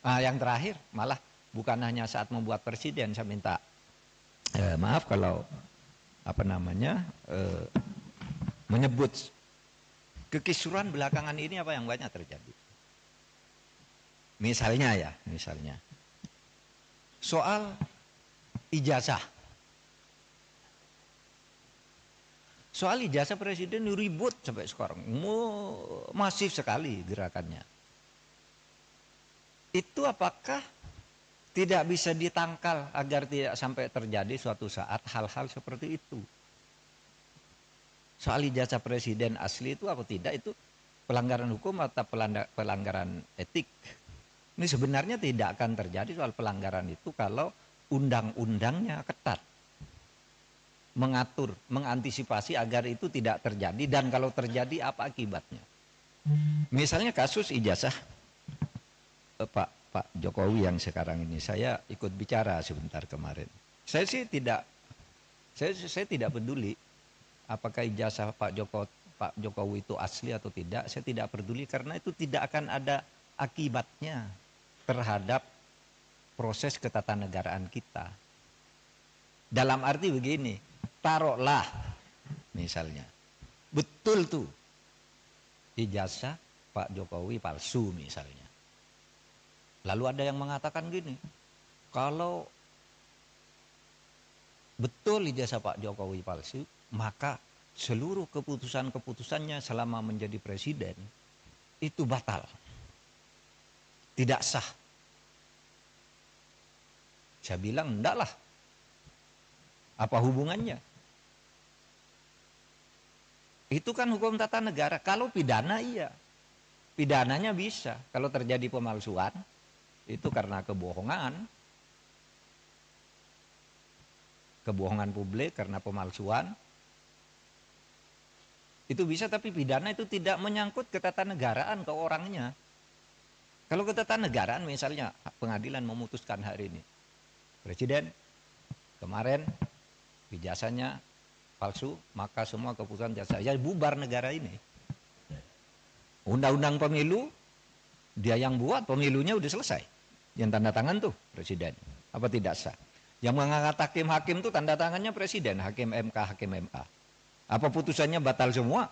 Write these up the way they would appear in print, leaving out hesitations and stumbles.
Yang terakhir malah bukan hanya saat membuat presiden, saya minta maaf kalau menyebut kekisruhan belakangan ini apa yang banyak terjadi. Misalnya soal ijazah. Soal ijazah presiden ribut sampai sekarang, masif sekali gerakannya. Itu apakah tidak bisa ditangkal agar tidak sampai terjadi suatu saat hal-hal seperti itu? Soal ijazah presiden asli itu apa tidak, itu pelanggaran hukum atau pelanggaran etik? Ini sebenarnya tidak akan terjadi soal pelanggaran itu kalau undang-undangnya ketat, mengatur, mengantisipasi agar itu tidak terjadi, dan kalau terjadi apa akibatnya. Misalnya kasus ijazah Pak Jokowi yang sekarang ini, saya ikut bicara sebentar kemarin. Saya tidak peduli apakah ijazah Pak Jokowi itu asli atau tidak. Saya tidak peduli karena itu tidak akan ada akibatnya terhadap proses ketatanegaraan kita. Dalam arti begini, taruhlah misalnya betul tuh ijazah Pak Jokowi palsu misalnya. Lalu ada yang mengatakan gini, kalau betul ijazah Pak Jokowi palsu, maka seluruh keputusan-keputusannya selama menjadi presiden itu batal, tidak sah. Saya bilang enggak lah. Apa hubungannya? Itu kan hukum tata negara. Kalau pidana iya. Pidananya bisa. Kalau terjadi pemalsuan, itu karena kebohongan. Kebohongan publik karena pemalsuan. Itu bisa, tapi pidana itu tidak menyangkut ketatanegaraan ke orangnya. Kalau ketatanegaraan misalnya pengadilan memutuskan hari ini, presiden kemarin ijazahnya palsu, maka semua keputusan jasa ya bubar negara ini. Undang-undang pemilu dia yang buat, pemilunya udah selesai, yang tanda tangan tuh presiden, apa tidak sah? Yang mengangkat hakim-hakim tuh tanda tangannya presiden, hakim MK, hakim MA. Apa putusannya batal semua?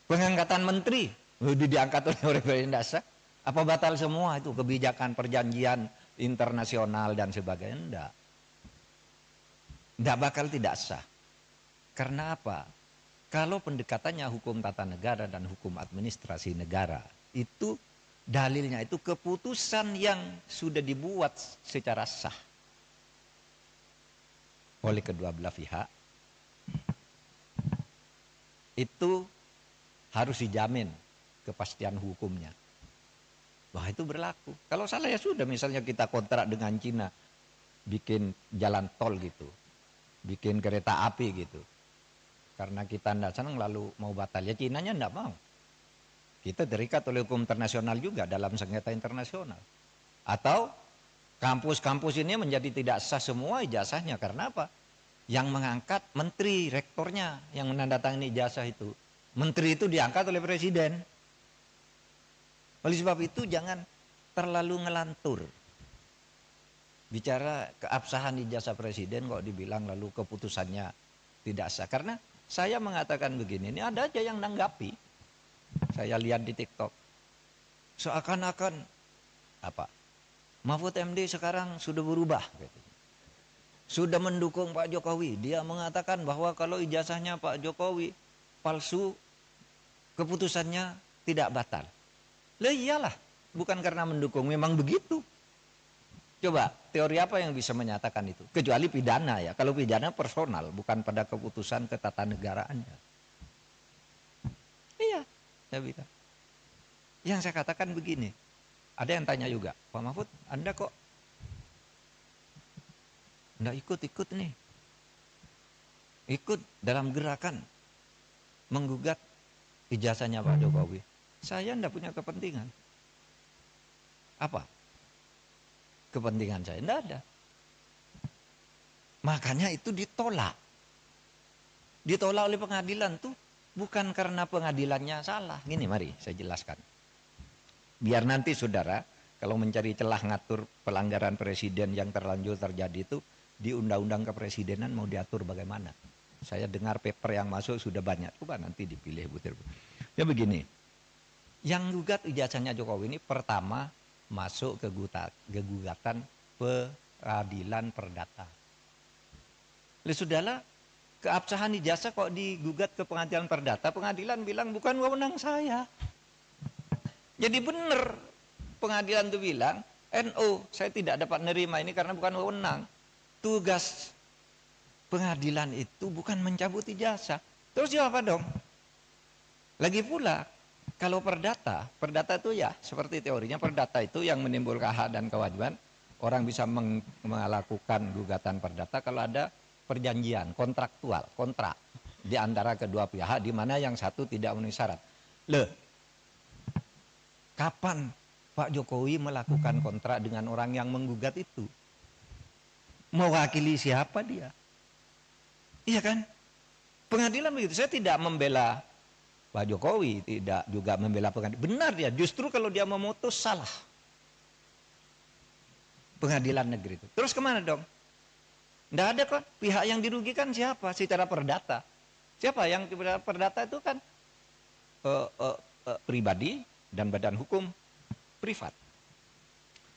Pengangkatan menteri udah diangkat oleh presiden, tidak sah? Apa batal semua itu kebijakan perjanjian internasional dan sebagainya? Enggak. Enggak bakal tidak sah. Karena apa? Kalau pendekatannya hukum tata negara dan hukum administrasi negara, itu dalilnya itu keputusan yang sudah dibuat secara sah oleh kedua belah pihak, itu harus dijamin kepastian hukumnya. Wah, itu berlaku. Kalau salah ya sudah, misalnya kita kontrak dengan Cina, bikin jalan tol gitu, bikin kereta api gitu. Karena kita tidak senang lalu mau batal, ya Cinanya tidak mau. Kita terikat oleh hukum internasional juga dalam sengketa internasional. Atau kampus-kampus ini menjadi tidak sah semua ijazahnya. Karena apa? Yang mengangkat menteri, rektornya yang menandatangani ijazah itu. Menteri itu diangkat oleh presiden. Oleh sebab itu jangan terlalu ngelantur. Bicara keabsahan ijazah presiden kok dibilang lalu keputusannya tidak sah. Karena saya mengatakan begini, ini ada aja yang nanggapi. Saya lihat di TikTok. Seakan-akan apa? Mahfud MD sekarang sudah berubah gitu. Sudah mendukung Pak Jokowi. Dia mengatakan bahwa kalau ijazahnya Pak Jokowi palsu, keputusannya tidak batal. Lah iyalah, bukan karena mendukung, memang begitu. Coba, teori apa yang bisa menyatakan itu? Kecuali pidana ya. Kalau pidana personal, bukan pada keputusan ketatanegaraannya. Iya, saya bilang. Yang saya katakan begini, ada yang tanya juga, Pak Mahfud, Anda kok enggak ikut-ikut nih? Ikut dalam gerakan menggugat ijazahnya Pak Jokowi. Saya enggak punya kepentingan. Apa? Kepentingan saya enggak ada. Makanya itu ditolak. Ditolak oleh pengadilan tuh bukan karena pengadilannya salah. Gini, mari saya jelaskan. Biar nanti saudara kalau mencari celah ngatur pelanggaran presiden yang terlanjur terjadi itu di undang-undang kepresidenan mau diatur bagaimana. Saya dengar paper yang masuk sudah banyak. Coba nanti dipilih butir. Ya begini, yang gugat ijazahnya Jokowi ini pertama masuk ke gugatan peradilan perdata. Sudahlah, keabsahan ijazah kok digugat ke pengadilan perdata, pengadilan bilang bukan wewenang saya. Jadi benar pengadilan itu bilang, NO saya tidak dapat nerima ini karena bukan wewenang. Tugas pengadilan itu bukan mencabut ijazah. Terus apa dong? Lagi pula, kalau perdata itu ya seperti teorinya perdata itu yang menimbulkan hak dan kewajiban. Orang bisa melakukan gugatan perdata kalau ada perjanjian kontraktual, kontrak di antara kedua pihak di mana yang satu tidak memenuhi syarat. Kapan Pak Jokowi melakukan kontrak dengan orang yang menggugat itu? Mewakili siapa dia? Iya kan? Pengadilan begitu. Saya tidak membela Pak Jokowi, tidak juga membela pengadilan. Benar dia, justru kalau dia memutus salah. Pengadilan negeri itu. Terus kemana dong? Tidak ada kok. Pihak yang dirugikan siapa? Secara perdata. Siapa yang perdata itu kan pribadi dan badan hukum privat.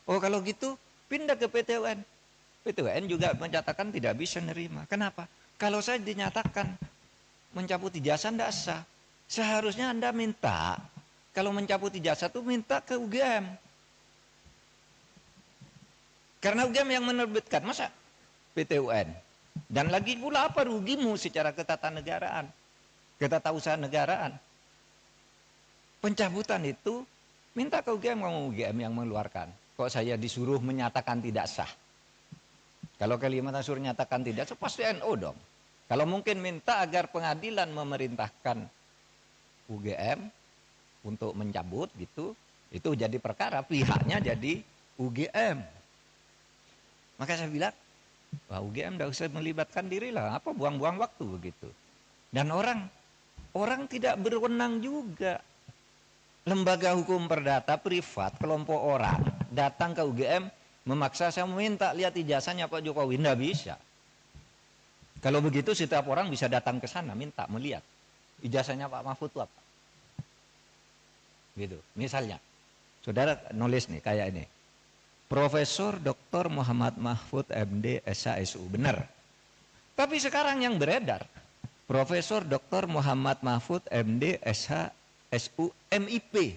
Oh kalau gitu pindah ke PT UN. PT UN juga menyatakan tidak bisa nerima. Kenapa? Kalau saya dinyatakan mencabut ijazah tidak sah. Seharusnya Anda minta, kalau mencabut ijazah itu minta ke UGM. Karena UGM yang menerbitkan, masa PT UN? Dan lagi pula apa rugimu secara ketatanegaraan, ketatausahaan negaraan? Pencabutan itu minta ke UGM, kamu UGM yang mengeluarkan. Kok saya disuruh menyatakan tidak sah? Kalau Kalimantan suruh nyatakan tidak sah, pasti NO dong. Kalau mungkin minta agar pengadilan memerintahkan UGM untuk mencabut gitu, itu jadi perkara, pihaknya jadi UGM. Maka saya bilang, wah UGM tidak usah melibatkan diri lah, apa buang-buang waktu begitu. Dan orang tidak berwenang juga. Lembaga hukum perdata privat, kelompok orang datang ke UGM memaksa saya meminta lihat ijazahnya Pak Jokowi, tidak bisa. Kalau begitu setiap orang bisa datang ke sana minta melihat ijazahnya Pak Mahfud itu apa. Gitu. Misalnya, saudara nulis nih kayak ini. Profesor Dr. Muhammad Mahfud MD SHSU, benar. Tapi sekarang yang beredar, Profesor Dr. Muhammad Mahfud MD SHSU MIP.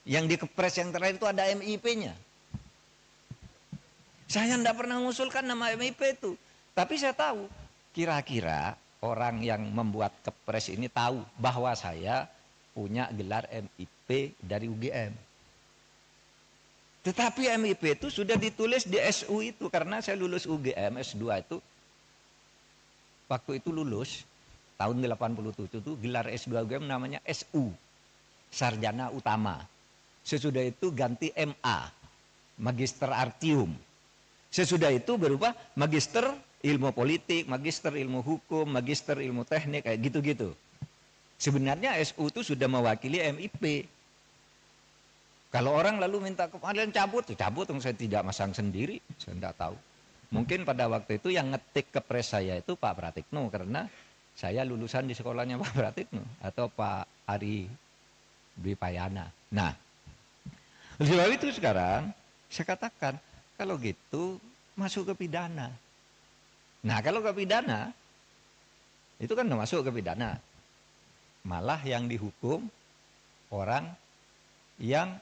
Yang di kepres yang terakhir itu ada MIP-nya. Saya tidak pernah mengusulkan nama MIP itu. Tapi saya tahu, kira-kira orang yang membuat kepres ini tahu bahwa saya punya gelar MIP dari UGM. Tetapi MIP itu sudah ditulis di SU itu, karena saya lulus UGM S2 itu. Waktu itu lulus, tahun 87 itu gelar S2 UGM namanya SU, Sarjana Utama. Sesudah itu ganti MA, Magister Artium. Sesudah itu berubah Magister Ilmu Politik, Magister Ilmu Hukum, Magister Ilmu Teknik, kayak gitu-gitu. Sebenarnya SU itu sudah mewakili MIP. Kalau orang lalu minta kemarin cabut, saya tidak masang sendiri, saya tidak tahu. Mungkin pada waktu itu yang ngetik kepres saya itu Pak Pratikno, karena saya lulusan di sekolahnya Pak Pratikno atau Pak Ari Dwi Payana. Nah, sebab itu sekarang saya katakan kalau gitu masuk ke pidana. Nah kalau ke pidana itu kan masuk ke pidana, malah yang dihukum orang yang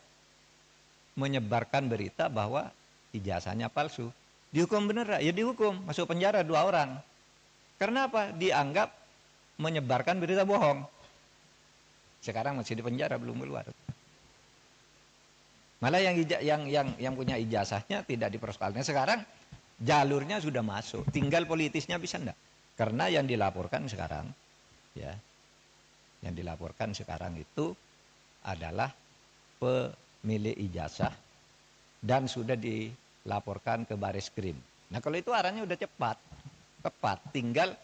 menyebarkan berita bahwa ijazahnya palsu. Dihukum bener, ya dihukum, masuk penjara 2 orang. Karena apa? Dianggap menyebarkan berita bohong. Sekarang masih di penjara, belum keluar. Malah yang punya ijazahnya tidak dipersoalkan. Sekarang jalurnya sudah masuk, tinggal politisnya bisa enggak? Karena yang dilaporkan sekarang, ya, yang dilaporkan sekarang itu adalah pemilik ijazah dan sudah dilaporkan ke Baris-Krim. Nah kalau itu arahnya udah tepat, tinggal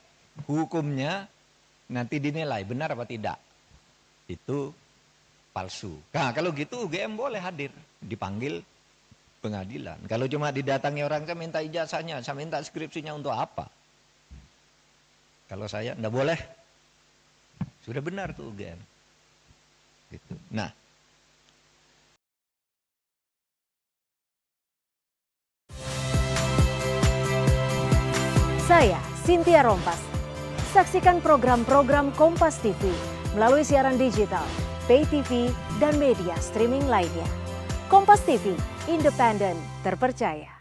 hukumnya nanti dinilai benar apa tidak. Itu palsu. Nah kalau gitu UGM boleh hadir, dipanggil pengadilan. Kalau cuma didatangi orang, saya minta ijazahnya, saya minta skripsinya untuk apa? Kalau saya enggak boleh. Sudah benar tuh UGM. Gitu. Nah, saya Cynthia Rompas. Saksikan program-program Kompas TV melalui siaran digital, pay TV, dan media streaming lainnya. Kompas TV, independen, terpercaya.